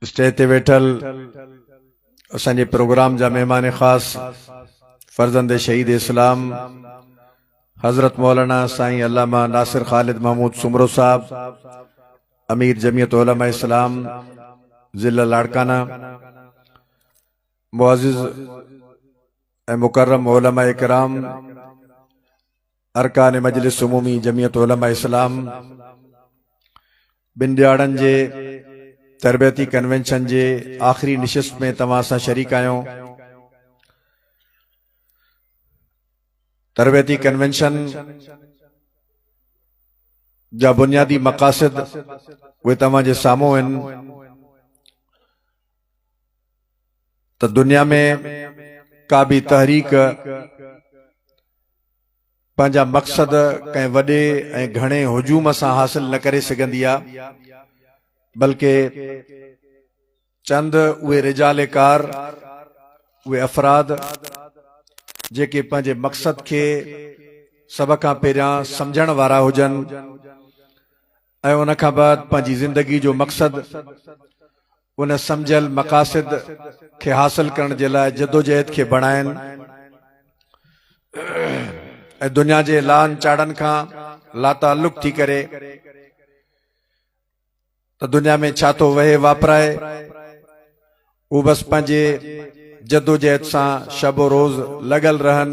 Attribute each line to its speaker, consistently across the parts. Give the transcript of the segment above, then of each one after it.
Speaker 1: Stage ते वेठल असांजे प्रोग्राम जा मेहमान खास फर्जंद शहीद इस्लाम हजरत मौलाना साईं अल्लामा नासिर खालिद महमूद सुमरो साहब, अमीर जमीयत उलमा इस्लाम जिला लाड़काना, मुअज़्ज़िज़ ए मुकर्रम उलमा इकराम, अरकान मजलिस उमूमी जमीयत उलमा इस्लाम, बिन ॾियाड़नि जे तरबियती कन्वेंशन जे आखिरी निशिस्त में तव्हां सां शरीक आहियूं। तरबियती कन्वेंशन जा बुनियादी मक़ासिद उहे तव्हां जे साम्हूं आहिनि त दुनिया में का भी तहरीक पंहिंजा मक़सद कंहिं वॾे ऐं घणे हुजूम सां हासिल न करे सघंदी आहे, बल्कि चंद उहे रिजाले कार, उहे अफराद जेके पंहिंजे मक़सद के सब खां पहिरियां समझण वारा हुजन ऐं उन खां बाद पंहिंजी जिंदगी जो मक़सद उन समझल मक़ासिद के हासिल करण जे लाइ जदोजहद के बणाइन ऐं दुनिया जे लान चाड़न खां लाताल्लुक़ थी करे तो दुनिया में छा तो वहे वापराए वो बस पंहिंजे जदोजहद सां शबो रोज लगल रहन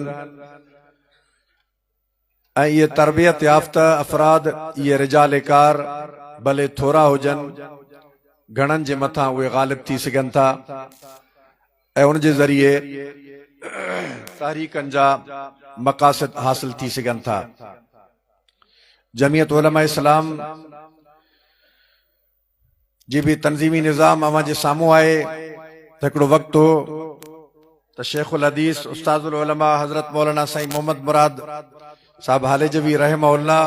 Speaker 1: ऐं ये तरबियत याफ्ता अफराद, ये रिजाले कार भले थोड़ा हुजन, घणन जे मथा उहे गालिब थी सघन था ऐं उन जे ज़रिए तहरीकन जा मक़ासिद हासिल थी सघन था। जमीयत उलमा इस्लाम जी भी तंजीमी निज़ाम अवां जे साम्हूं आहे त हिकिड़ो वक़्तु हो त शेखुल हदीस उस्तादुल उलमा हजरत मौलाना साईं मोहम्मद मुराद साहब हालेजवी रहमहुल्लाह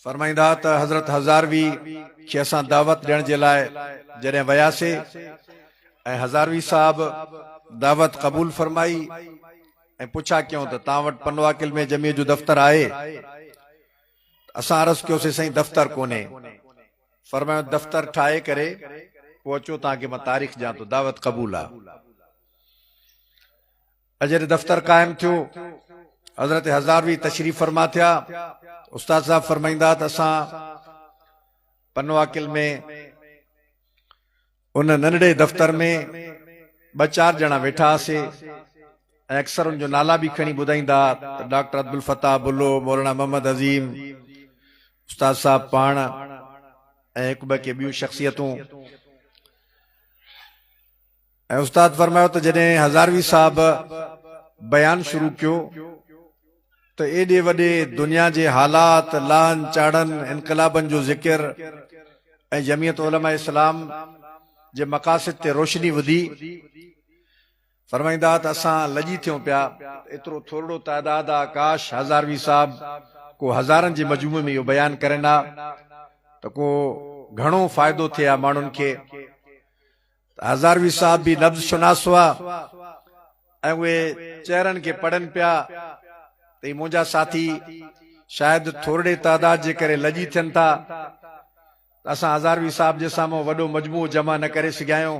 Speaker 1: फरमाईंदा त हजरत हज़ारवी खे असां दावत ॾियण जे लाइ जॾहिं वियासीं ऐं हज़ारवी साहब दावत क़बूल फरमाई ऐं पुछा कयूं त तव्हां वटि पनवाकिल में जमीयत जो दफ़्तर आहे? असां अर्ज़ कयोसीं साईं दफ़्तर कोन्हे। फरमायो दफ़्तर ठाहे करे पोइ अचो, तव्हांखे मां तारीख़ ॾियां थो, दावत क़बूल आहे। अजरे दफ़्तर कायम थियो, हज़रत हज़ारवी तशरीफ़ फरमा थिया, उस्ताद साहब फरमाईंदा त असां पनवाकिल में उन नंढड़े दफ़्तर में ॿ चार ॼणा वेठा हुआसीं ऐं अक्सर उनजो नाला भी खणी ॿुधाईंदा त डॉक्टर अब्दुल फताह बुल्लो, मौलाना मोहम्मद अजीम, उस्ताद साहब पाण ऐं हिकु ॿ के ॿियूं शख़्सियतूं। ऐं उस्ताद फरमायो त जॾहिं हज़ारवी साहब बयान शुरू कयो तो एडे वडे दुनिया जे हालात, लान चाड़न, इनकलाबन जो जिक्र ऐं जमीयत उलमा इस्लाम जे मक़ासिद ते रोशनी विधी। फरमाईंदा त असां लजी थियूं पिया, एतिरो थोरो तादाद आहे, काश हज़ारवी साहब को हज़ारनि जे मजमूए में इहो बयान करनि हा त को घणो फ़ाइदो थिए हा माण्हुनि खे। हज़ारवी साहब भी नब्ज़ शुनास हुआ ऐं उहे चेहरनि खे पढ़नि पिया त मुंहिंजा साथी शायदि थोरे तादाद जे करे लजी थियनि था, असां हज़ारवी साहब जे साम्हूं वॾो मजमू जमा न करे सघिया आहियूं।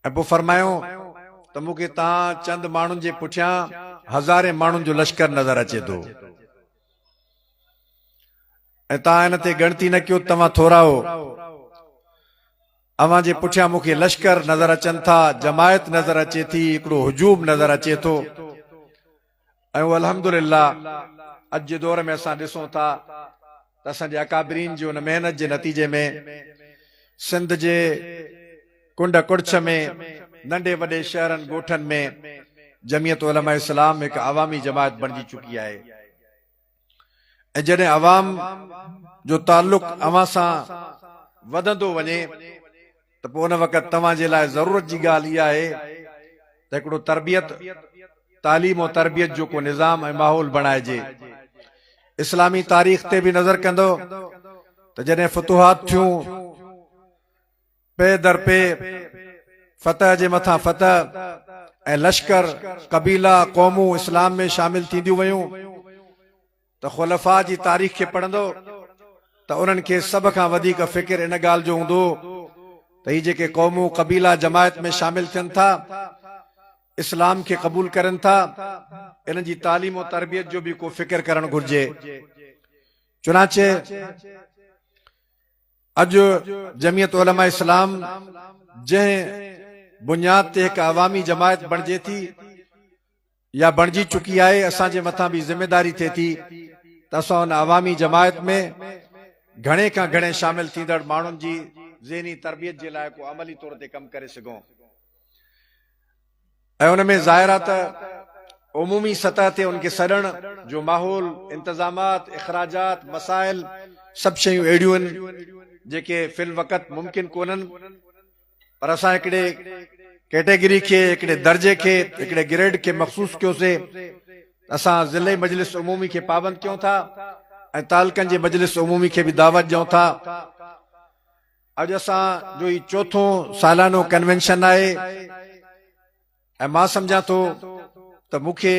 Speaker 1: ऐं पोइ फरमायो त मूंखे तव्हां चंद माण्हुनि जे पुठियां हज़ारे माण्हुनि जो लश्कर नज़र अचे थो ऐं तव्हां हिन ते ॻणती न कयो, तव्हां थोरा हो, अवां जे पुठियां मूंखे लश्कर नज़र अचनि था, जमायत नज़र अचे थी, हिकिड़ो हुजूम नज़र अचे थो। ऐं अल्हम्दुलिल्लाह अॼु जे दौर में असां ॾिसूं था त असांजे अकाबरीन जी उन महिनत जे नतीजे में सिंध जे कुंड कुड़छ में, नंढे वॾे शहरनि ॻोठनि में जमीयत उलमा इस्लाम हिकु अवामी जमायत बणिजी चुकी आहे। ऐं जॾहिं अवाम जो ताल्लुक अवां सां वधंदो वञे त पोइ उन वक़्तु तव्हां जे लाइ ज़रूरत जी ॻाल्हि इहा आहे त हिकिड़ो तरबियत, तालीम और तरबियत जो को निज़ाम ऐं माहौल बणाइजे। इस्लामी तारीख़ ते भी नज़र कंदो त जॾहिं फतुहात थियूं, पे दर पे फतह जे मथा फतह ऐं लश्कर, कबीला, क़ौमूं इस्लाम में शामिल थींदियूं वयूं त ख़ुलफ़ा जी तारीख़ खे पढ़ंदो त उन्हनि खे सभ खां वधीक फ़िक्र इन ॻाल्हि जो हूंदो त ही जेके क़ौमूं क़बीला जमायत में शामिल थियनि था, इस्लाम खे क़बूल करनि था, इन जी तालीम और तरबियत जो भी को फ़िक्र करणु घुर्जे। चुनाचे अॼु जमियत उलमा इस्लाम जंहिं बुनियाद ते हिकु अवामी जमायत बणिजे थी या बणिजी चुकी आहे, असांजे मथां भी ज़िम्मेदारी थिए थी त असां उन अवामी जमायत में घणे खां घणे शामिल थींदड़ माण्हुनि जी ज़हनी तरबियत जे लाइ को अमली तौर ते कमु करे सघूं। ऐं उन में ज़ाहिर आहे त उमूमी सतह ते उनखे सॾण जो माहौल, इंतज़ामात, इख़राजात, मसाइल सभु शयूं अहिड़ियूं आहिनि जेके फिल वक़्त मुमकिन कोन्हनि, पर असां हिकिड़े कैटेगरी खे, हिकिड़े दर्जे खे, हिकिड़े ग्रेड खे मखसूस कयोसीं। असां ज़िले मजलिस उमूमी खे पाबंद कयूं था ऐं तालकनि जे मजलिस उमूमी खे भी दावत ॾियूं था। अॼु असां जो ही चौथों सालानो कन्वेंशन आहे ऐं मां सम्झां थो त मूंखे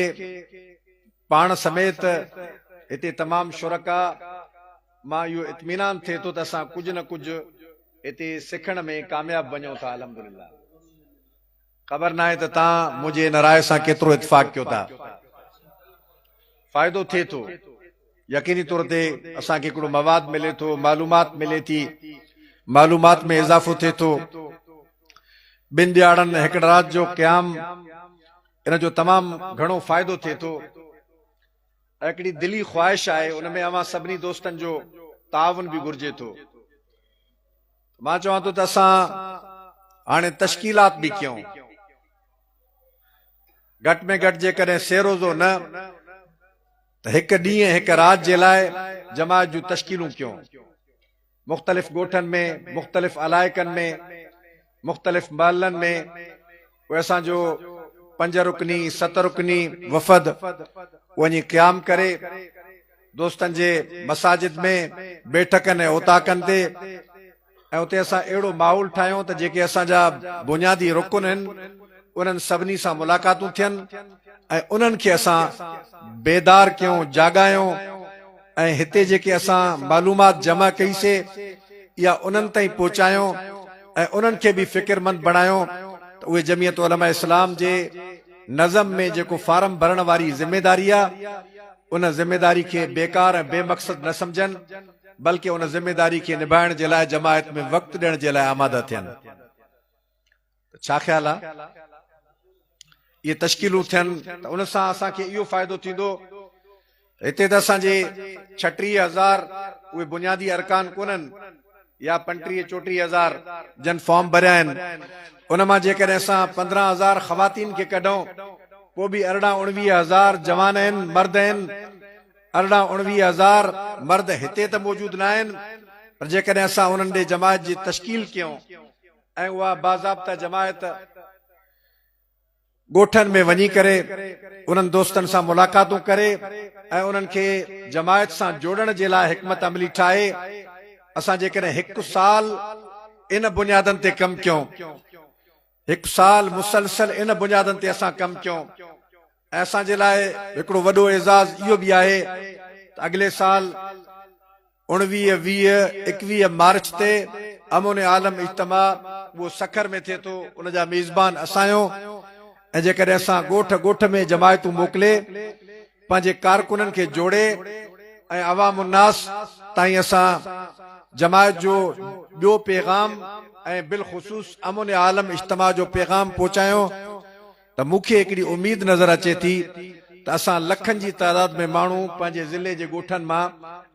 Speaker 1: पाण समेत हिते तमाम शुरका मां इहो इत्मीनान थिए थो त असां कुझु न कुझु हिते सिखण में कामयाब वञूं था। अल्हम्दुलिल्लाह, ख़बर न आहे त तव्हां मुंहिंजे इन राय सां केतिरो इत्फाक़ कयो था। फ़ाइदो थिए थो, यकीनी तौर ते असांखे हिकिड़ो मवाद मिले थो, मालूमात मिले थी, मालूमात में इज़ाफ़ो थिए थो। ॿिनि ॾियारनि हिकड़ राति जो क़याम, इन जो तमामु घणो फ़ाइदो थिए थो। हिकिड़ी दिली ख़्वाहिश आहे, उन में अवां सभिनी दोस्तनि जो ताउन भी घुर्जे थो। मां चवां थो त असां हाणे तश्कीलात भी कयूं, घटि में घटि जेकॾहिं सेरोज़ो न त हिकु ॾींहुं हिकु राति जे लाइ जमायत जूं तश्कीलूं कयूं। मुख़्तलिफ़ ॻोठनि में, मुख़्तलिफ़ अलाइक़नि में, मुख़्तलिफ़ महलनि में उहे असांजो 5 रुकनी 7 रुकनी वफ़द वञी क़याम करे दोस्तनि जे मसाजिद में बैठकनि ऐं ओताकनि ते, ऐं उते असां अहिड़ो माहौल ठाहियूं त जेके असांजा बुनियादी रुकन आहिनि उन्हनि सभिनी सां मुलाक़ातूं थियनि ऐं उन्हनि खे असां बेदार कयूं, जाॻायूं ऐं हिते जेके असां मालूमात जमा कईसीं या उन्हनि ताईं पहुचायूं ऐं उन्हनि खे भी फ़िक्रमंद बणायूं त उहे जमियत उलमा इस्लाम जे नज़म में जेको फार्म भरण वारी ज़िम्मेदारी आहे, उन ज़िम्मेदारी खे बेकार ऐं बेमक़सद न सम्झनि, बल्कि उन ज़िम्मेदारी खे निभाइण जे लाइ जमायत में वक़्तु ॾियण जे लाइ आमादा थियनि। छा ख़्याल आहे? ये तश्कीलूं थियनि त उन सां असांखे इहो फ़ाइदो थींदो। हिते त असांजे 36,000 उहे बुनियादी अरकान कोन्हनि या 35-34,000 जन फॉर्म भरिया आहिनि। उन मां जेकॾहिं असां 15,000 ख़वातीन खे कढूं, पोइ बि 18-19,000 जवान आहिनि, मर्द आहिनि। 18-19,000 मर्द हिते त मौजूद न आहिनि, पर जेकॾहिं असां उन्हनि ॾे जमायत जी तश्कील कयूं ऐं उहा बाज़ाब्ता जमायत ॻोठनि में वञी करे उन्हनि दोस्तनि सां मुलाक़ातूं करे ऐं उन्हनि खे जमायत सां जोड़ण जे लाइ हिकमत अमली ठाहे, असां जेकॾहिं 1 साल इन बुनियादनि ते कमु कयूं, 1 साल मुसलसल इन बुनियादनि ते असां कमु कयूं, ऐं असांजे लाइ हिकिड़ो वॾो एज़ाज़ इहो बि आहे त अॻिले साल 19, 20, 21 मार्च ते अमोन आलम इज्तिमा उहो सखर में थिए थो, उन जा मेज़बान असांजो। ऐं जेकॾहिं असां ॻोठ ॻोठ में जमायतूं मोकिले पंहिंजे कारकुननि खे जोड़े ऐं अवाम उन्नास ताईं असां जमायत जो ॿियो पैगाम ऐं बिलख़ुसूस अमोन आलम इज्तिमा जो पैगाम पहुचायूं त मूंखे हिकिड़ी उम्मीद नज़र अचे थी त असां लखनि जी तादाद में माण्हू पंहिंजे ज़िले जे ॻोठनि मां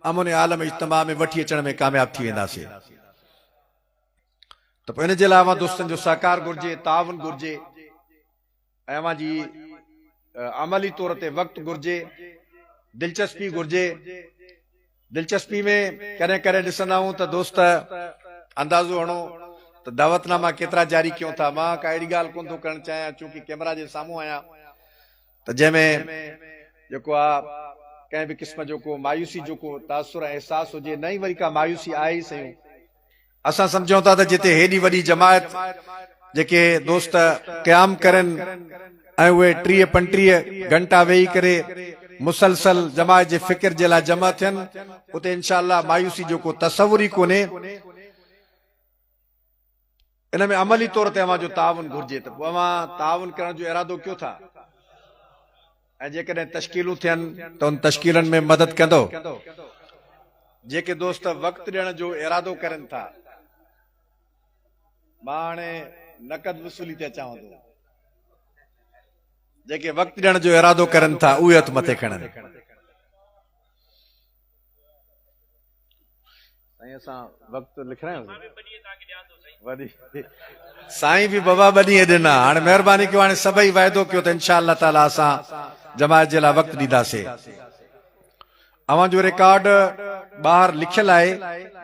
Speaker 1: अमोन आलम इज्तिमा में वठी अचण में कामयाब थी वेंदासीं। त पोइ इन जे लाइ अवां दोस्तनि जो सहकार घुर्जे, ताउन घुर्जे ऐं अवां जी अमली तौर ते वक़्तु घुर्जे, दिलचस्पी घुर्जे। दिलचस्पी में कॾहिं कॾहिं ॾिसंदा आहियूं त दोस्त अंदाज़ो हणो त दावतनामा केतिरा जारी कयूं था। मां का अहिड़ी ॻाल्हि कोन थो करणु चाहियां, चूंकि कैमरा जे साम्हूं आहियां, त जंहिंमें जेको आहे कंहिं बि क़िस्म जो को मायूसी जो को तासुर ऐं अहसासु हुजे, न ई वरी का मायूसी आहे ई सयूं। असां सम्झूं था त जिते हेॾी वॾी जमायत जेके दोस्त क़याम करनि ऐं उहे 30-35 घंटा वेही करे मुसलसल जमायत जे फिक्र जे लाइ जमा थियनि उते इंशाअल्लाह मायूसी जो को तसवुर ई कोन्हे। इन में अमली तौर ते अवां जो ताउन घुर्जे त पोइ अवां ताउन करण जो इरादो कयो था ऐं जेकॾहिं तश्कीलूं थियनि त उन तश्कीलनि में मदद कंदो। जेके दोस्त वक़्तु ॾियण जो इरादो करनि था, मां हाणे नक़द वसूली ते अचांव थो, जेके वक़्तु ॾियण जो इरादो करनि था उहे हथ मथे खणनि। साईं असां वक़्तु लिखायूं वॾी साईं बि बाबा ॿ ॾींहं ॾिना, हाणे महिरबानी कयो, हाणे सभई वाइदो कयो त इंशाअल्लाह ताला असां जमायत जे लाइ वक़्तु ॾींदासीं। अवां जो रिकॉर्ड ॿाहिरि लिखियल आहे,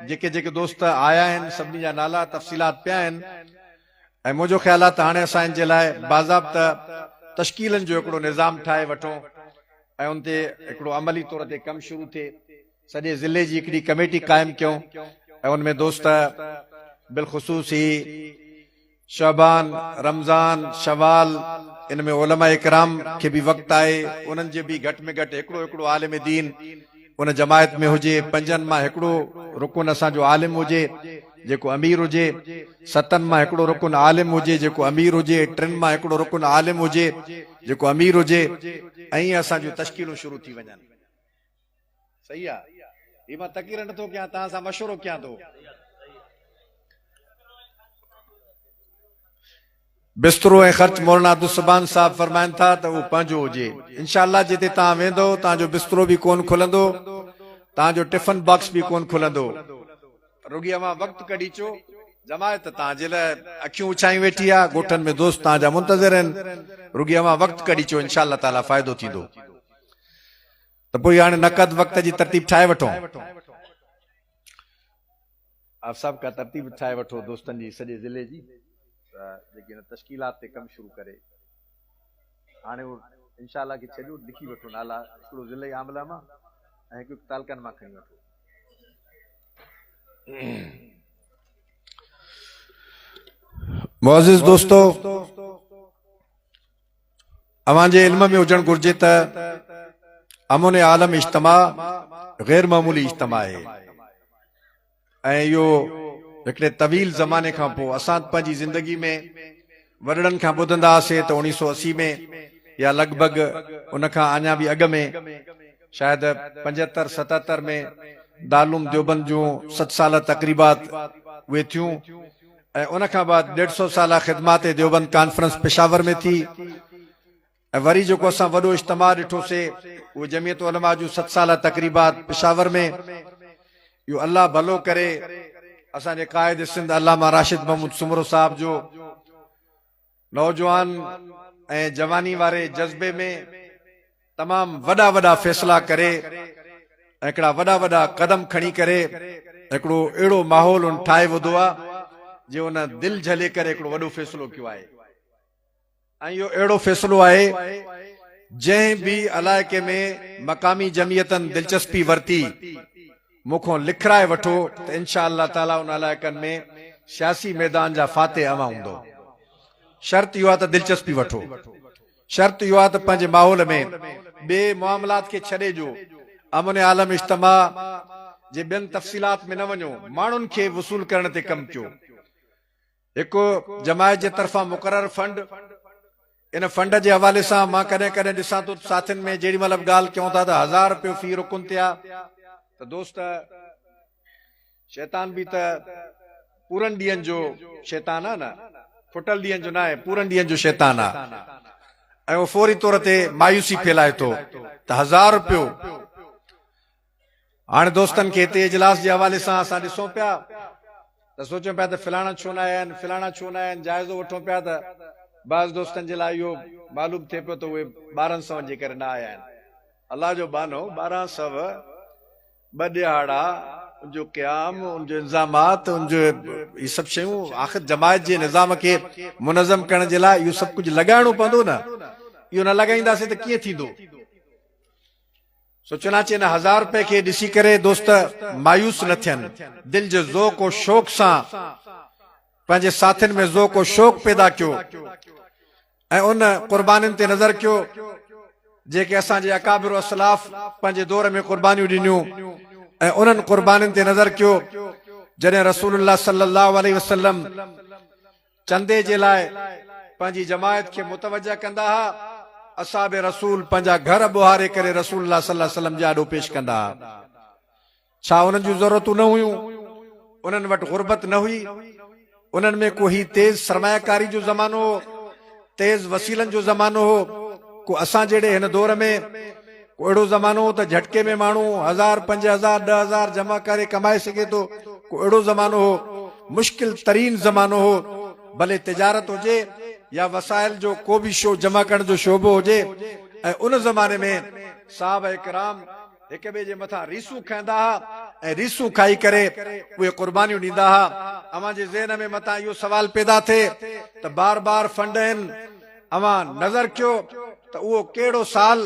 Speaker 1: जेके जेके दोस्त आया आहिनि सभिनी जा नाला तफ़सीलात पिया आहिनि ऐं मुंहिंजो ख़्याल आहे त हाणे असां इन जे लाइ बाज़ाब्ता तश्कीलनि जो हिकिड़ो निज़ाम ठाहे वठूं ऐं उन ते हिकिड़ो अमली तौर ते कमु शुरू थिए। सॼे ज़िले जी हिकिड़ी कमेटी क़ाइमु कयूं ऐं उनमें दोस्त बिलख़ुसूस ही शबान, रमज़ान, शवाल, इन में उलमा इकराम खे बि वक़्तु आहे, उन्हनि जे बि घटि में घटि हिकिड़ो हिकिड़ो आलिम दीन उन जमायत में हुजे। 5 मां हिकिड़ो रुकुन असांजो आलिम हुजे जेको अमीर हुजे, 7 मां हिकिड़ो रुकुन आलिम हुजे जेको अमीर हुजे, 3 मां हिकिड़ो रुकुन आलिम हुजे जेको अमीर हुजे, ऐं असां जूं तश्कीलूं शुरू थी वञनि। सही आहे, ही मां तक़रीर नथो कयां, तव्हां सां मशवरो कयां थो। बिस्तरो ऐं ख़र्च मौलाना अब्दुल साहब फरमाइनि था त उहो पंहिंजो हुजे। इंशाअल्लाह जिते तव्हां वेंदो तव्हांजो बिस्तरो बि कोन खुलंदो, तव्हांजो टिफिन बॉक्स बि कोन खुलंदो। रुॻी अवां वक़्तु कढी अचो, जमायत तव्हांजे लाइ अखियूं उछाई वेठी आहे, ॻोठनि में दोस्त तव्हांजा मुंतज़िर आहिनि, रुॻी अवां वक़्तु कढी अचो, इंशाअल्लाह ताला फ़ाइदो थींदो। त पोइ हाणे नक़द वक़्त जी तरतीब ठाहे वठो, आप सभु का तरतीब ठाहे वठो दोस्तनि जी सॼे ज़िले जी, जेकी तश्कीलात ते कमु शुरू करे। हाणे इंशाअल्लाह खे छॾियो, लिखी वठो नाला हिकिड़ो ज़िले आमला मां ऐं हिकु तालकनि मां खणी वठो। मुअज़्ज़िज़ दोस्तो, अवां जे इल्म में हुजणु घुर्जे त अमन आलम इज्तिमा गैर मामूली इज्तिमा आहे ऐं इहो हिकिड़े तवील ज़माने खां पोइ असां पंहिंजी ज़िंदगी में वॾड़नि खां ॿुधंदा हुआसीं त 1980 में या लॻभॻि उन खां अञा बि अॻु में शायदि 75-77 में दारुल देवबंद जूं 7 साल तक़रीबात उहे थियूं ऐं उन खां बाद 150 साल ख़िदमात देवबंद कॉन्फ्रेंस पेशावर में थी ऐं वरी जेको असां वॾो इज्तिमा ॾिठोसीं उहो जमियत उलमा जूं 7 साल तक़रीबात पेशावर में। इहो अल्लाह भलो करे असांजे क़ाइद सिंध अल्लामा राशिद महमूद सुमरो साहब जो नौजवान ऐं जवानी वारे जज़्बे में तमामु वॾा वॾा फ़ैसिला करे हिकिड़ा वॾा वॾा कदम खणी करे हिकिड़ो अहिड़ो माहौल उन ठाहे विधो आहे जो उन दिलि झले करे हिकिड़ो वॾो फ़ैसिलो कयो आहे ऐं इहो अहिड़ो फ़ैसिलो आहे जंहिं बि इलाइक़े में मक़ामी जमियतनि दिलचस्पी वरिती मूंखों लिखराए वठो त इंशाअल्लाह ताला उन इलाइक़नि में सियासी मैदान जा फाते अवां हूंदो। शर्त इहो आहे त दिलचस्पी वठो, शर्त इहो आहे त पंहिंजे माहौल में ॿिए मामलात खे छॾे ॾियो, अमन आलम इज्तिमा जे ॿियनि तफ़सीलात में न वञो, माण्हुनि खे वसूल करण ते कमु कयो। हिकु जमायत जे तरफ़ां मुक़ररु फंड, इन फंड जे हवाले सां मां कॾहिं कॾहिं ॾिसां थो साथियुनि में जेॾी महिल बि ॻाल्हि कयूं था त 1000 रुपयो फी रुकुन ते आहे त दोस्त शैतान बि त पूरनि ॾींहंनि जो शैतान आहे न, फुटल ॾींहंनि जो न आहे, पूरनि ॾींहंनि जो शैतान आहे ऐं उहो फौरी तौर ते मायूसी फैलाए थो त 1000 रुपयो। हाणे दोस्तनि खे हिते इजलास जे हवाले सां असां ॾिसूं पिया त सोचियूं पिया त फिलाणा छो न आया आहिनि, फिलाणा छो न आया आहिनि, जाइज़ो वठूं पिया त बाज़ दोस्तनि जे लाइ इहो मालूम थिए पियो त उहे 1200 जे करे न आया आहिनि। अलाह जो बानो 1200 ॿ ॾिहाड़ा उनजो क़याम, उनजो इंतज़ामात, उनजो इहे सभु शयूं आख़िर जमायत जे निज़ाम खे मुनज़म करण जे लाइ इहो सभु कुझु लॻाइणो पवंदो न, इहो न लॻाईंदासीं त कीअं थींदो। सोचना चाहिए न 1000 रुपए खे ॾिसी करे दोस्त मायूस न थियनि, दिलि जो ज़ौक़ और शौक़ सां पंहिंजे साथियुनि में ज़ौक़ और शौक़ पैदा कयो ऐं उन क़ुर्बानियुनि ते नज़र कयो जेके असांजे अकाबिर असलाफ पंहिंजे दौर में कुर्बानियूं ॾिनियूं ऐं उन्हनि कुर्बानियुनि ते नज़र कयो। जॾहिं रसूलुल्लाह सल्लल्लाहु अलैहि वसल्लम चंदे जे लाइ पंहिंजी जमायत खे मुतवजा कंदा हुआ, असाबे रसूल पंहिंजा घर ॿुहारे करे रसूलुल्लाह सल्लल्लाहु अलैहि वसल्लम जे आॾो पेश कंदा हुआ। छा उन्हनि जूं ज़रूरतूं न हुयूं? उन्हनि वटि गुरबत न हुई? उन्हनि में कोई तेज़ सरमायाकारी जो ज़मानो हो, तेज़ वसीलनि जो ज़मानो हो? को असां जहिड़े हिन दौर में को अहिड़ो ज़मानो हो त झटके में माण्हू 1000 5000 10,000 जमा करे कमाए सघे थो? को अहिड़ो ज़मानो हो? मुश्किल तरीन ज़मानो हो, भले तिजारत हुजे या वसाइल जो को बि शो जमा करण जो शोबो हुजे। ऐं उन ज़माने में साहबा इकराम हिक ॿिए जे मथां रीसूं खाईंदा हुआ ऐं रीसूं खाई करे उहे कुर्बानियूं ॾींदा हुआ। अव्हां जे ज़हन में मथां इहो सवाल पैदा थिए त बार बार फंड आहिनि, अव्हां नज़र कयो त उहो कहिड़ो साल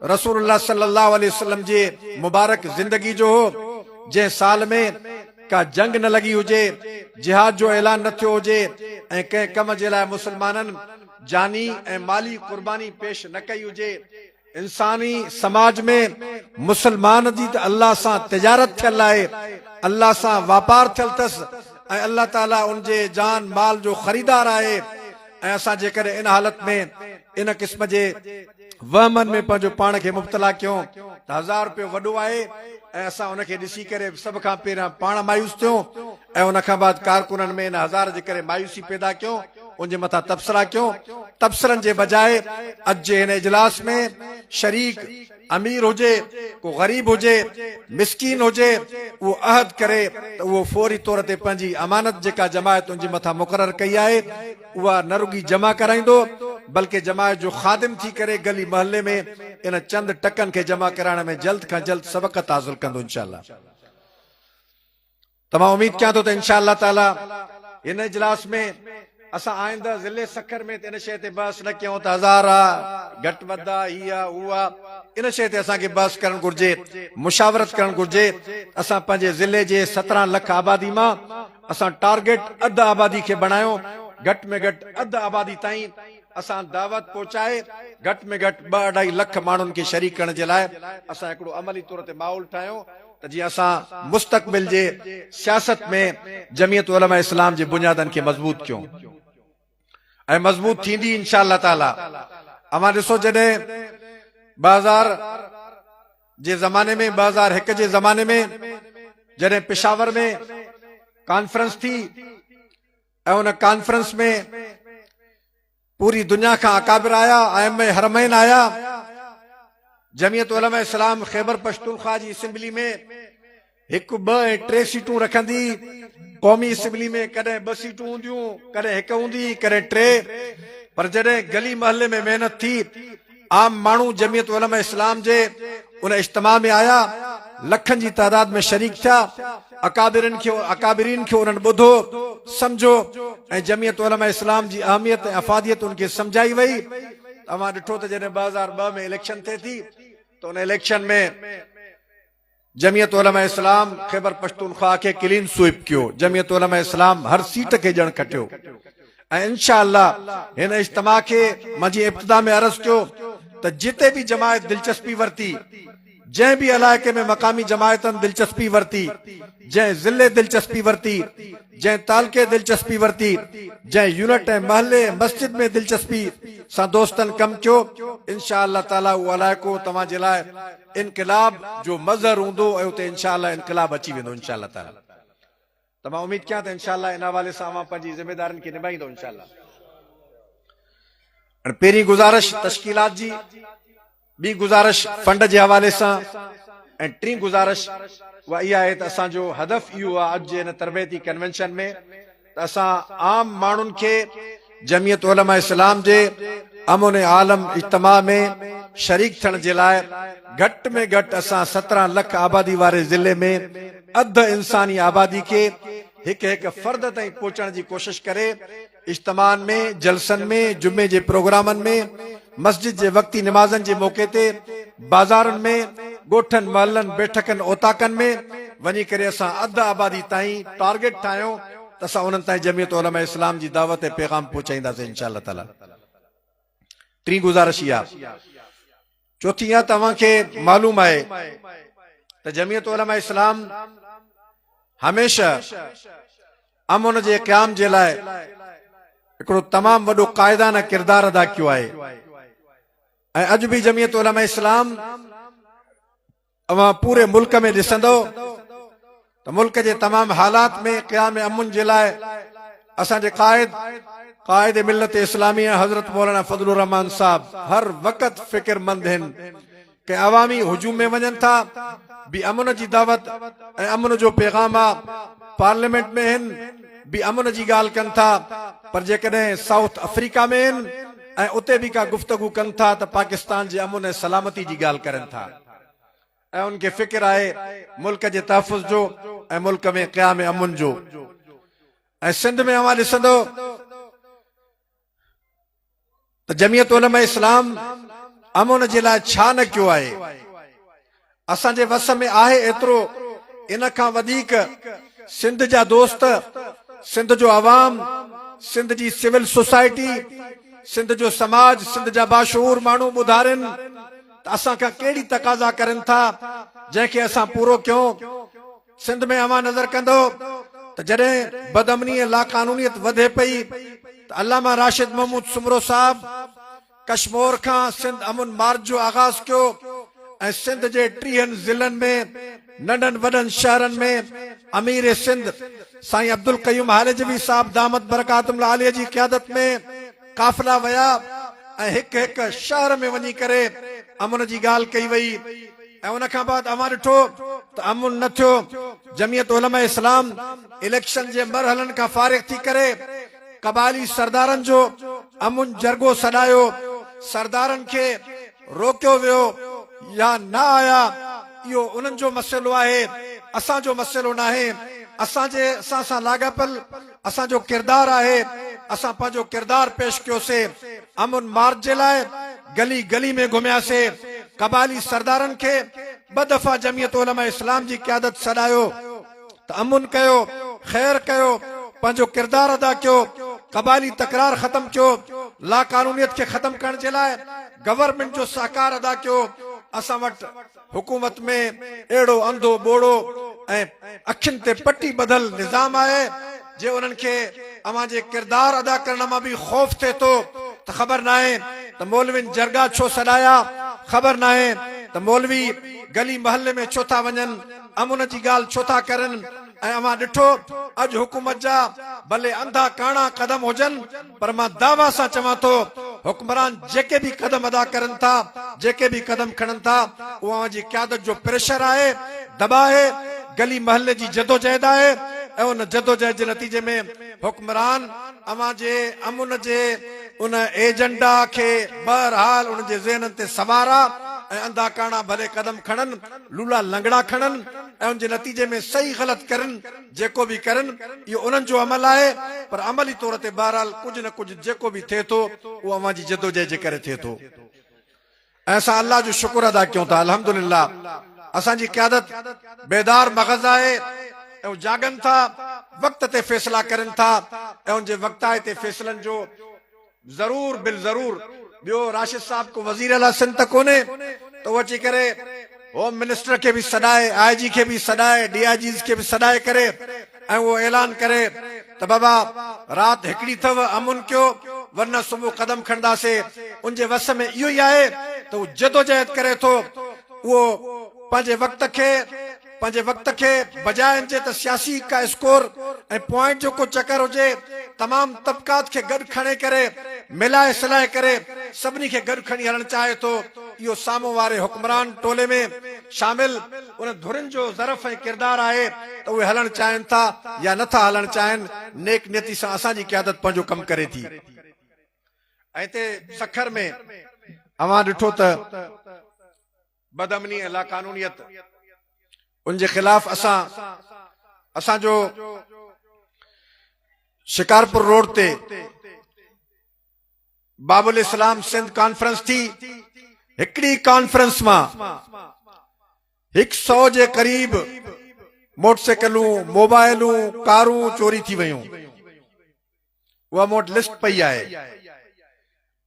Speaker 1: रसूलुल्लाह सल्लल्लाहु अलैहि वसल्लम जे मुबारक ज़िंदगी जो हो, जंहिं साल में का जंग न लगी हुजे, जिहाद जो ऐलान न थियो हुजे ऐं कंहिं कम जे लाइ मुसलमाननि जानी ऐं माली कुर्बानी पेश न कई हुजे। इंसानी समाज में मुसलमान जी त अल्लाह सां तिजारत थियल आहे, अल्लाह सां वापार थियल अथसि ऐं अल्लाह ताला उन जे जान माल जो ख़रीदार आहे। ऐं असां जेकॾहिं इन हालत में इन क़िस्म जे वहमनि में पंहिंजो पाण खे मुब्तला कयूं त 1000 रुपयो वॾो आहे ऐं असां उनखे ॾिसी करे सभ खां पहिरियां पाण मायूस थियूं ऐं उन खां बाद कारकुननि में इन 1000 जे करे मायूसी पैदा कयूं, उनजे मथां तबसरा कयूं। तबसरनि जे बजाए अॼु जे हिन इजलास में शरीक अमीर हुजे, को ग़रीब हुजे, मिसकीन हुजे, उहो अहद करे त उहो फौरी तौर ते पंहिंजी अमानत जेका जमायत उनजे मथां मुक़रर कई आहे उहा न रुगी जमा कराईंदो, बल्कि जमायत जो ख़ादिम थी करे गली महल्ले में इन चंद टकनि खे जमा कराइण में जल्द खां जल्द सबक़त हासिल कंदो इंशाअल्लाह। त मां उमीद कयां थो त इंशाअल्लाह ताला हिन इजलास में असां आइंदा ज़िले सखर में इन शइ ते बहस न कयूं त 1000 आहे, घटि वधि आहे, ही आहे, हू आहे। इन शइ ते असांखे बहस करणु घुर्जे, मुशावरत करणु घुर्जे। असां पंहिंजे ज़िले जे 17 लख आबादी मां असां टारगेट अधु आबादी खे बणायो, घटि में घटि अधु आबादी ताईं असां दावत पहुचाए घटि में घटि 2-2.5 लख माण्हुनि खे शरीक करण जे लाइ असां हिकिड़ो अमली तौर ते माहौल ठाहियूं त जीअं असां मुस्तक़बिल जे सियासत में जमीयत उलमा इस्लाम जे बुनियादनि खे मज़बूत कयूं ऐं मज़बूत थींदी इंशाअल्लाह ताला। अवां ॾिसो जॾहिं 2000 जे ज़माने में 2001 जे ज़माने में जॾहिं पेशावर में कॉन्फ्रेंस थी ऐं उन कॉन्फ्रेंस में पूरी दुनिया खां अकाबिर आया, आइम्मा हरमैन आया, जमीयत उलमा इस्लाम खैबर पख्तूनख्वा जी असेंबली में 1, 2 ऐं 3 सीटूं रखंदी। क़ौमी असेंबली में कॾहिं 2 सीटूं हूंदियूं, कॾहिं 1 हूंदी, कॾहिं 3। पर जॾहिं गली महल्ले में मेहनत थी, आम माण्हू जमीयत उलमा इस्लाम जे उन इज्तिमा में आया, लखनि जी तादाद में शरीक थिया, अकाबिरीन खे उन्हनि ॿुधो समझो ऐं जमीयत उलमा इस्लाम जी अहमियत ऐं अफ़ादियत उनखे समझाई वई। तव्हां ॾिठो त जॾहिं 2002 में इलेक्शन थिए थी त उन इलेक्शन में जमीयत उलमा इस्लाम खैबर पख्तूनख्वा खे क्लीन स्वीप कयो। जमीयत उलमा इस्लाम हर सीट खे ॼण खटियो ऐं इंशाअल्लाह हिन इज्तिमा खे मां जीअं इब्तिदा में अर्ज़ कयो त जिते भी जमायत दिलचस्पी वरती, जंहिं भी इलाइक़े में मक़ामी जमायतनि दिलचस्पी वरती, जंहिं ज़िले दिलचस्पी वरती, जंहिं तालके दिलचस्पी वरती, जंहिं यूनिट ऐं महल्ले मस्जिद में दिलचस्पी सां दोस्तनि कमु कयो, इंशाअल्लाह ताला उहो इलाइक़ो तव्हां जे लाइ इनक़िलाब जो मज़हर हूंदो ऐं उते इंशाअल्लाह इनक़िलाब अची वेंदो इंशाअल्लाह ताला। त मां उमीद कयां त इंशाअल्लाह इन हवाले सां अवां पंहिंजी ज़िमेदारियुनि खे निभाईंदो इंशाअल्लाह। पहिरीं गुज़ारिश तश्कीलात जी, ॿी गुज़ारिश फंड जे हवाले सां ऐं टीं गुज़ारिश उहा इहा आहे त असांजो हदफ़ इहो आहे अॼु जे हिन तरबियती कन्वेंशन में त असां आम माण्हुनि खे जमीयत उलमा इस्लाम जे अमन आलम इज्तिमा में शरीक थियण जे लाइ घटि में घटि असां 17 लख आबादी वारे ज़िले में अधु इंसानी आबादी खे हिकु फर्द ताईं पहुचण जी कोशिश करे इज्तिमान में, जलसनि में, जुमे जे प्रोग्रामनि में, मस्जिद जे वक्ती निमाज़नि जे मौके ते, बाज़ारनि में, ॻोठनि महलनि बैठकनि ओताकनि में वञी करे असां अधु आबादी ताईं टारगेट ठाहियूं त असां उन्हनि ताईं जमीयत उलमा इस्लाम जी दावत ऐं पैगाम पहुचाईंदासीं इंशाअल्लाह ताला। टीं गुज़ारिश इहा चौथी या तव्हांखे मालूम आहे त जमीयत उलमा इस्लाम हमेशा अमन जे क़याम जे लाइ हिकिड़ो तमामु वॾो क़ाइदाना किरदार अदा कयो आहे। ऐं अॼु बि जमीयत उलमा इस्लाम अवां पूरे मुल्क में ॾिसंदो त मुल्क जे तमामु हालात में क़याम अमन जे लाइ असांजे क़ाइद मिल्लत इस्लामी हज़रत मौलाना फजलुर रहमान साहब हर वक़्त फ़िक्रमंद आहिनि कि अवामी हुजूम में वञनि था भी अमन जी दावत ऐं अमन जो पैगाम आहे। पार्लियामेंट में आहिनि भी अमन जी ॻाल्हि कनि था, पर जेकॾहिं साउथ अफ्रीका में आहिनि ऐं उते बि का गुफ़्तगू कनि था त पाकिस्तान जे अमन ऐं सलामती जी ॻाल्हि करनि था ऐं उनखे फ़िक्र आहे मुल्क जे तहफ़ुज़ जो ऐं मुल्क में क़याम अमन जो। ऐं सिंध में अवां ॾिसंदो त जमीयत उलमा इस्लाम अमन जे लाइ छा न कयो आहे। असांजे वस में आहे एतिरो, इन खां वधीक सिंध जा दोस्त, सिंध जो अवाम, सिंध जी सिविल सोसाइटी, सिंध जो समाज, सिंध जा बाशऊर माण्हू ॿुधारनि त असां खां कहिड़ी तक़ाज़ा करनि था जंहिंखे असां पूरो कयूं। सिंध में अवां नज़र कंदो त जॾहिं बदअमनी ऐं लाक़ानूनियत वधे पई त अल्लामा राशिद महमूद सुमरो साहब कश्मीर खां सिंध अमन मार्च जो आगाज़ कयो ऐं सिंध जे 30 ज़िलनि में नंढनि वॾनि शहरनि में अमीर सिंध साईं अब्दुल क़यूम हालिजवी साहब दामत बरकातुल आलिया जी क़यादत में काफ़िला विया ऐं हिक हिक शहर में वञी करे अमन जी ॻाल्हि कई वई। ऐं उन खां बाद अवां ॾिठो त अमन न थियो। जमीयत उलमा इस्लाम इलेक्शन जे मरहलनि खां फारिग थी करे कबाइली सरदारनि जो अमन जरगो सॾायो, सरदारनि खे रोकियो वियो या न आया, इहो उन्हनि जो मसइलो आहे, असांजो मसइलो न आहे। असां सां लाॻापियल असांजो किरदार आहे, असां पंहिंजो किरदार पेश कयोसीं। अमन मार्च जे लाइ गली गली में घुमियासीं, कबाइली सरदारनि खे 2 दफ़ा जमीयत उलमा इस्लाम जी क़यादत सॾायो त अमन कयो, ख़ैर कयो, पंहिंजो किरदार अदा कयो, कबाइली तकरार ख़त्म कयो, लाक़ानूनियत खे ख़त्म करण जे लाइ गवर्नमेंट जो सहकार अदा कयो। असां वटि हुकूमत में अहिड़ो अंधो बोड़ो ऐं अखियुनि ते पटी ॿधल निज़ाम आहे जे उन्हनि खे अवां जे किरदार अदा करण मां बि ख़ौफ़ थिए थो त ख़बर न आहे त मौलविन जरगा छो सॾाया, ख़बर न आहे त मौलवी गली महल्ले में छो था वञनि, अमन जी ॻाल्हि छो था करनि। ऐं अवां ॾिठो अॼु हुकूमत जा भले अंधा काणा कदम हुजनि, पर मां दावा सां चवां थो हुक्मरान जेके बि कदम अदा करनि था, जेके बि कदम खणनि था, उहा अवां जी क़यादत जो प्रेशर आहे, दबाव आहे, गली महल्ले जी जदोजहद आहे। ऐं उन जदोजहद जे नतीजे में हुक्मरान अवां जे अमन जे उन एजेंडा खे बहरहाल उन जे ज़हननि ते सवारा ऐं अंधा काणा भले कदम खणनि, लूला लंगड़ा खणनि ऐं उन जे नतीजे में सही ग़लत करनि, जेको बि करनि इहो उन्हनि जो अमल आहे। पर अमली तौर ते बहरहाल कुझु न कुझु जेको बि थिए थो उहो अवां जी जदोजहद जे करे थिए थो। ऐं असां अल्लाह जो शुक्र अदा कयूं था, अल्हम्दुलिल्लाह असांजी क़यादत बेदार मग़ज़ आहे ऐं जागनि था, वक़्त ते फ़ैसिला करनि था ऐं उन जे वक़्ताए ते फ़ैसिलनि जो ज़रूर बिल ज़रूर। ॿियो राशिद साहब को वज़ीर आला सिंध त कोन्हे त उहो अची करे होम मिनिस्टर खे बि सॾाए, IG खे बि सॾाए, DIGs खे बि सॾाए करे ऐं उहो ऐलान करे त बाबा राति हिकिड़ी अथव, अमन कयो वरना सुबुह कदम खणंदासीं। उन जे वस में इहो ई आहे त उहो जदोजहद करे थो, उहो पंहिंजे वक़्त खे बजाए जे त सियासी का स्कोर ऐं पॉइंट जो को चकर हुजे, तमाम तबक़ात खे गॾु खणे करे मिलाए सिलाए करे सभिनी खे गॾु खणी हलणु चाहे थो। इहो साम्हूं वारे हुक्मरान टोले में शामिल उन धुरनि जो ज़रफ़ ऐं किरदार आहे त उहे हलणु चाहिनि था या नथा हलणु चाहिनि। नेक नियती सां असांजी क़यादत पंहिंजो कमु करे थी। ऐं हिते सखर में अवां ॾिठो त बदअमनी ऐं लाक़ानूनियत उन जे ख़िलाफ़ असांजो शिकारपुर रोड ते बाबुल इस्लाम सिंध कॉन्फ्रेंस थी। हिकिड़ी कॉन्फ्रेंस मां 100 जे क़रीब मोटरसाइकिलूं, मोबाइलूं, कारूं चोरी थी वयूं। उहा मोट लिस्ट पई आहे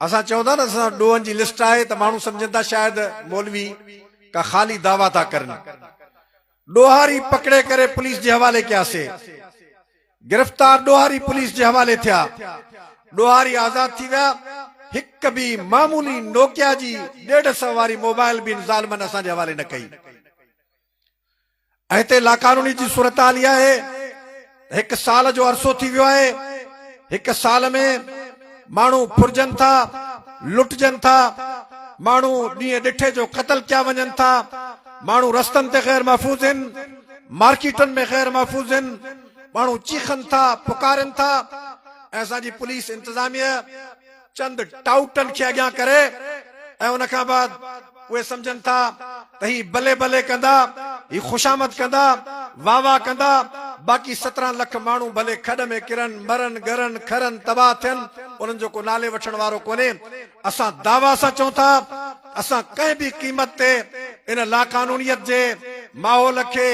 Speaker 1: असां चवंदा न असां ॾोहनि जी लिस्ट आहे त माण्हू सम्झनि था शायदि मौलवी का ख़ाली दावा था करनि। ॾोहारी पकड़े करे पुलिस जे हवाले कयासीं, गिरफ़्तार ॾोहारी पुलिस जे हवाले थिया, ॾोहारी आज़ाद थी विया। हिक बि मामूली नोकिया जी 150 वारी मोबाइल बि ज़ालिमनि असांजे हवाले न कई। ऐं हिते लाकानूनी जी सूरत हाल इहा आहे, हिक साल जो अरसो थी वियो आहे। हिक साल में माण्हू फुरजनि था, लुटजनि था, माण्हू ॾींहं ॾिठे जो क़त्ल कया वञनि था, माण्हू रस्तनि ते ग़ैर महफ़ूज़ आहिनि, मार्केटनि में ग़ैर महफ़ूज़ आहिनि, माण्हू चीखनि था, पुकारनि था। ऐं असांजी पुलिस इंतज़ामिया चंद टाउटनि खे अॻियां करे ऐं उन खां बाद उहे सम्झनि था त ही भले भले कंदा, ही खुशामद कंदा, वाह वाह कंदा, बाक़ी 17 लख माण्हू भले खॾ में किरनि, मरनि, गरनि, खरनि, तबाह थियनि, उन्हनि जो को नाले वठण वारो कोन्हे। असां दावा सां चऊं था, असां कंहिं बि क़ीमत ते इन लाक़ानूनियत जे माहौल खे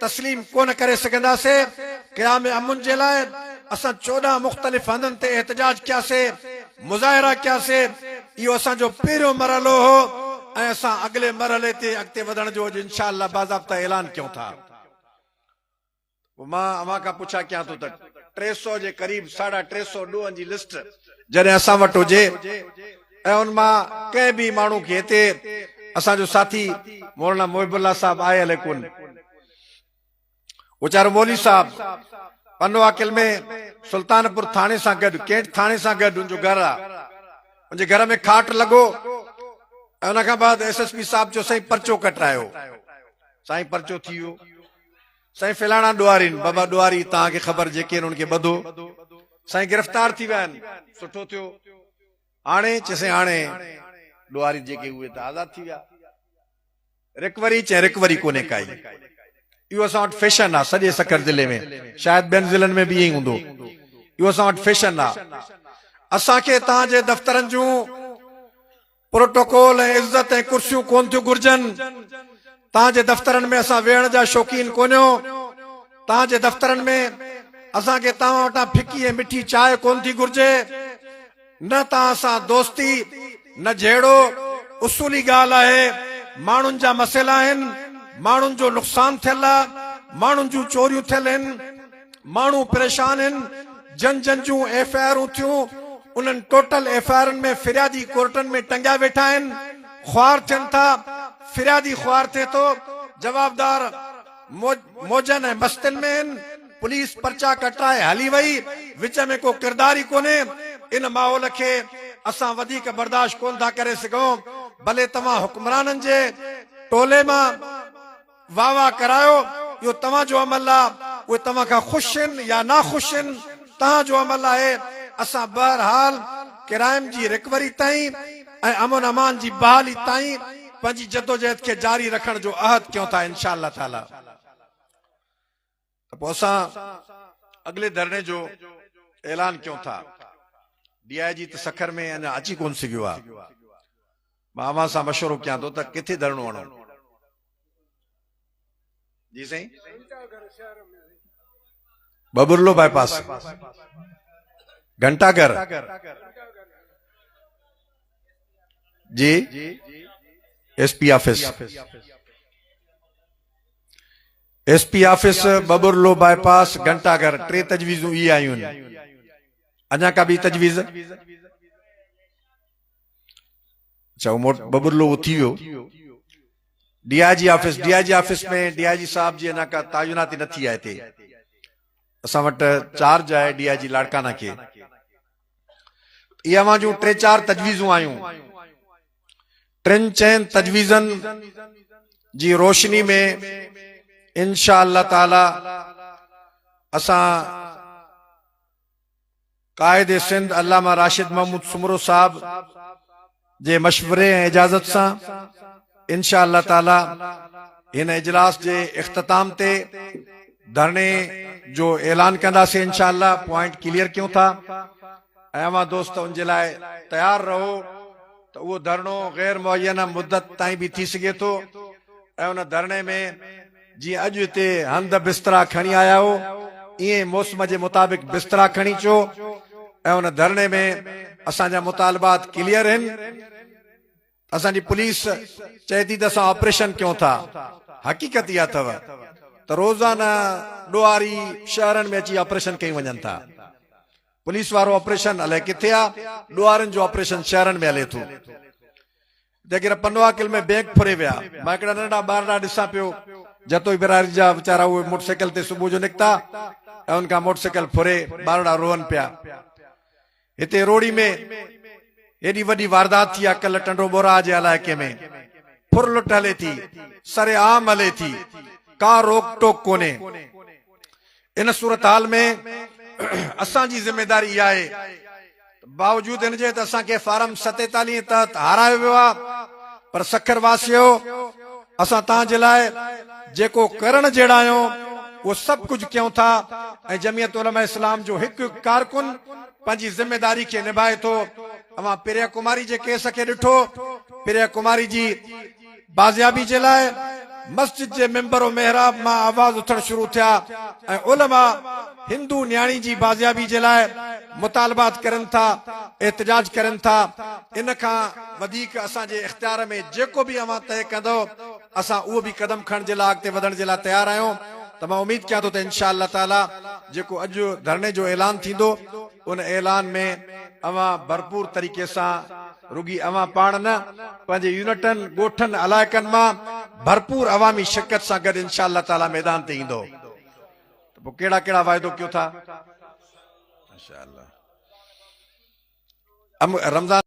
Speaker 1: तस्लीम कोन करे सघंदासीं। क़याम अमुन जे लाइ असां 14 मुख़्तलिफ़ हंधनि ते एहतजाज कयासीं, मुज़ाहिरा कयासीं। इहो असांजो पहिरियों मरहलो हो ऐं असां अॻिले मरहले ते अॻिते वधण जो अॼु इंशाअल्लाह बाज़ाब्ता ऐलान कयूं था। मां अव्हां खां पुछा कयां थो त 300 जे क़रीब 350 ॾोहनि जी लिस्ट जॾहिं असां वटि हुजे ऐं उन मां कंहिं बि माण्हू खे हिते असांजो साथी मौलाना मोहिबुल्लाह साहब आयल कोन, वीचारो मौली साहब पनवाकिल में सुल्तानपुर थाणे सां गॾु, कैंट थाणे सां गॾु उनजो घर आहे, उनजे घर में खाट लॻो ऐं उन खां बाद SSP साहब जो साईं परचो कटायो। साईं परचो थी वियो, साईं फिलाणा ॾोहारी बाबा ॾोहारी तव्हांखे ख़बर जेके आहिनि उनखे ॿधो, साईं गिरफ़्तार थी विया आहिनि, सुठो थियो। हाणे चइसे हाणे ॾोहारी जेके उहे त आज़ाद थी विया, रिकवरी चए रिकवरी कोन्हे काई। इहो असां वटि फैशन आहे सॼे सखर ज़िले में, शायदि ॿियनि ज़िलनि में बि ईअं ई हूंदो। इहो असां वटि फैशन आहे। असांखे तव्हांजे दफ़्तरनि जूं प्रोटोकॉल ऐं इज़त ऐं कुर्सियूं कोन थियूं घुर्जनि। तव्हांजे दफ़्तरनि में असां वेहण जा शौक़ीन कोन्हियो। तव्हांजे दफ़्तरनि में असांखे तव्हां वटां फिकी ऐं मिठी चांहि कोन थी घुर्जे। न तव्हां सां दोस्ती, न जहिड़ो उसूली ॻाल्हि आहे। माण्हुनि जा मसइला आहिनि, माण्हुनि जो नुक़सान थियल आहे, माण्हुनि जूं चोरियूं थियल आहिनि, माण्हू परेशान आहिनि। जन जन जूं FIR थियूं, उन्हनि टोटल FIR में फिरियादी कोर्टनि में टंगिया वेठा आहिनि, ख्वार थियनि था, फिरियादी ख्वार थिए थो, जवाबदार मौजन ऐं मस्तिन में आहिनि। पुलिस परचा कटाए हली वई, विच में को किरदार ई कोन्हे। इन माहौल खे असां वधीक बर्दाश्त कोन था करे सघूं। भले तव्हां हुक्मराननि जे टोले मां वाह वाह करायो, इहो तव्हांजो अमल आहे, उहे तव्हां खां ख़ुशि आहिनि या ना ख़ुशि आहिनि, तव्हांजो अमल आहे। असां बहरहाल किराइम जी रिकवरी ताईं ऐं अमन अमान जी बहाली ताईं पंहिंजी जदोजहद खे जारी रखण जो अहद कयूं था इंशाअल्लाह ताला। पोइ असां अॻिले धरणे जो ऐलान कयूं था। DIG त सखर में अञा अची कोन सघियो आहे। मां अव्हां सां मशवरो कयां थो त किथे धरणो हणो। जी साईं, बबुरलो बाईपास, घंटाघर जी, SP office, SP office, Baburlo bypass, घंटाघर। 3 तजवीज़ूं इहे आयूं आहिनि। अञा का बि तजवीज़? अच्छा, बबुरलो थी वियो। DIG ऑफिस में DIG साहब जी अञा का तायुनाती न थी आहे हिते। असां वटि चार्ज आहे DIG लाड़काना खे। इहे अवां जूं 3-4 तजवीज़ूं आयूं। 3 तजवीज़नि जी रोशनी में इंशाअल्लाह ताला असां कायदे सिंध अल्लामा राशिद महमूद सुमरो साहब जे मशवरे ऐं इजाज़त सां इंशाअल्लाह ताला इन इजलास जे इख्तिताम ते धरणे जो ऐलान कंदासीं। इंशाअल्लाह पॉइंट क्लियर कयूं था ऐं अवां दोस्त उन जे लाइ तयार रहो त उहो धरणो गैर मुअय्यना मुद्दत ताईं भी थी सघे थो। ऐं उन धरणे में जीअं अॼु हिते हंध बिस्तरा खणी आया हो, ईअं मौसम जे मुताबिक़ बिस्तरा खणी अचो ऐं उन धरणे में असांजा मुतालबात क्लियर आहिनि। असांजी पुलिस चए थी त असां ऑपरेशन कयूं था, हक़ीक़त इहा अथव त रोज़ाना ॾुआरी शहरनि में अची ऑपरेशन कई वञनि था। पुलिस वारो ऑपरेशन अलाए किथे आहे, ॾुआरनि जो ऑपरेशन शहरनि में हले थो। जेकर पनवाकिल में बैंक फुरे विया, मां हिकिड़ा नंढा ॿारड़ा ॾिसां पियो, जतोई बिरारी जा वीचारा उहे मोटरसाइकिल ते सुबुह जो निकिता ऐं उनखां मोटरसाइकिल फुरे, ॿारड़ा रोअनि पिया। हिते रोड़ी में एॾी वॾी वारदात थी आहे कल्ह टंडो बोरा जे इलाइक़े में, फुर लुट हले थी, सरे आम हले थी, का रोक टोक कोन्हे। इन सूरत हाल में असांजी ज़िम्मेदारी इहा आहे, बावजूद हिनजे त असांखे फारम 47 तहत हारायो वियो आहे, पर सखर वासियो असां तव्हांजे लाइ जेको करण जहिड़ा आहियूं उहो सभु कुझु कयूं था। ऐं जमियत उलमा इस्लाम जो हिकु कारकुन पंहिंजी ज़िम्मेदारी खे निभाए थो। अवां प्रिया कुमारी जे केस खे ॾिठो, प्रिया कुमारी जी बाज़ियाबी जे लाइ मस्जिद जे मेंबर मेहराब मां आवाज़ उथण शुरू थिया ऐं उलमा हिंदू न्याणी जी बाज़ियाबी जे लाइ मुतालबात करनि था, एहतजाज करनि था। इन खां वधीक असांजे इख्तियार में जेको बि अवां तय कंदो असां उहो बि कदम खणण जे लाइ अॻिते वधण जे लाइ तयार आहियूं। त मां उमीद कयां थो त इंशा अल्लाह ताला जेको अॼु धरणे जो ऐलान थींदो उन ऐलान में अवां भरपूर तरीक़े सां, रुगी अवां पाण न, पंहिंजे यूनिटनि ॻोठनि इलाइक़नि मां भरपूर अवामी शिरकत सां गॾु इंशा अल्लाह ताला मैदान ते ईंदो। त पोइ कहिड़ा कहिड़ा वाइदो कयो था इंशा अल्लाह। रमज़ान